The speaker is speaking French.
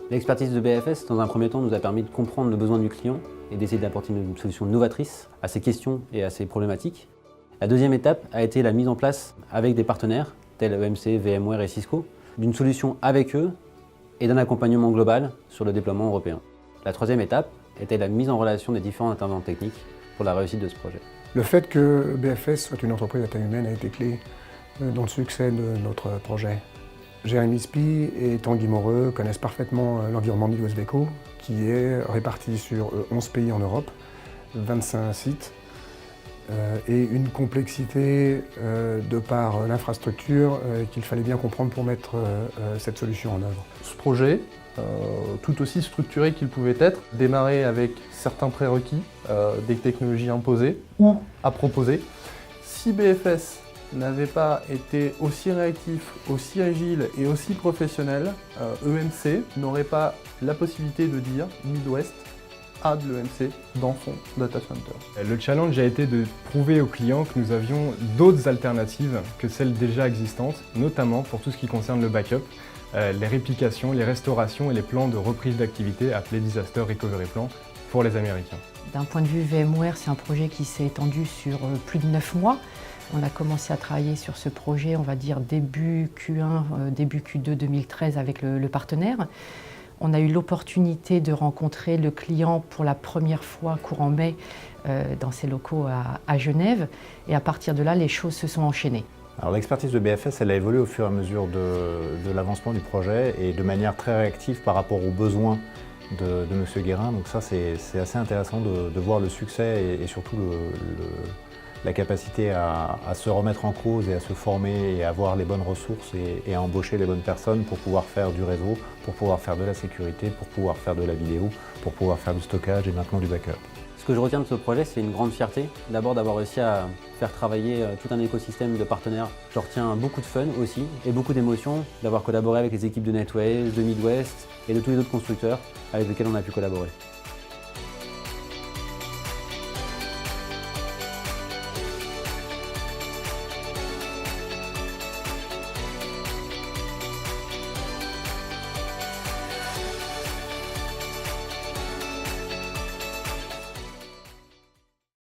L'expertise de BFS, dans un premier temps, nous a permis de comprendre le besoin du client et d'essayer d'apporter une solution novatrice à ses questions et à ses problématiques. La deuxième étape a été la mise en place avec des partenaires, tels EMC, VMware et Cisco, d'une solution avec eux et d'un accompagnement global sur le déploiement européen. La troisième étape était la mise en relation des différents intervenants techniques pour la réussite de ce projet. Le fait que BFS soit une entreprise à taille humaine a été clé dans le succès de notre projet. Jérémy Spie et Tanguy Moreux connaissent parfaitement l'environnement Midwest-Veco, qui est réparti sur 11 pays en Europe, 25 sites, et une complexité de par l'infrastructure qu'il fallait bien comprendre pour mettre cette solution en œuvre. Ce projet, tout aussi structuré qu'il pouvait être, démarrait avec certains prérequis, des technologies imposées ou à proposer. Si BFS n'avait pas été aussi réactif, aussi agile et aussi professionnel, EMC n'aurait pas la possibilité de dire Midwest a de l'EMC dans son data center. Le challenge a été de prouver aux clients que nous avions d'autres alternatives que celles déjà existantes, notamment pour tout ce qui concerne le backup, les réplications, les restaurations et les plans de reprise d'activité appelés Disaster Recovery Plan pour les Américains. D'un point de vue VMware, c'est un projet qui s'est étendu sur plus de 9 mois. On a commencé à travailler sur ce projet, on va dire début Q1, début Q2 2013 avec le partenaire. On a eu l'opportunité de rencontrer le client pour la première fois courant mai dans ses locaux à Genève. Et à partir de là, les choses se sont enchaînées. Alors l'expertise de BFS, elle a évolué au fur et à mesure de l'avancement du projet et de manière très réactive par rapport aux besoins de M. Guérin. Donc ça, c'est assez intéressant de voir le succès et surtout la capacité à se remettre en cause et à se former et à avoir les bonnes ressources et à embaucher les bonnes personnes pour pouvoir faire du réseau, pour pouvoir faire de la sécurité, pour pouvoir faire de la vidéo, pour pouvoir faire du stockage et maintenant du backup. Ce que je retiens de ce projet, c'est une grande fierté. D'abord d'avoir réussi à faire travailler tout un écosystème de partenaires. Je retiens beaucoup de fun aussi et beaucoup d'émotions d'avoir collaboré avec les équipes de NetWays, de Midwest et de tous les autres constructeurs avec lesquels on a pu collaborer.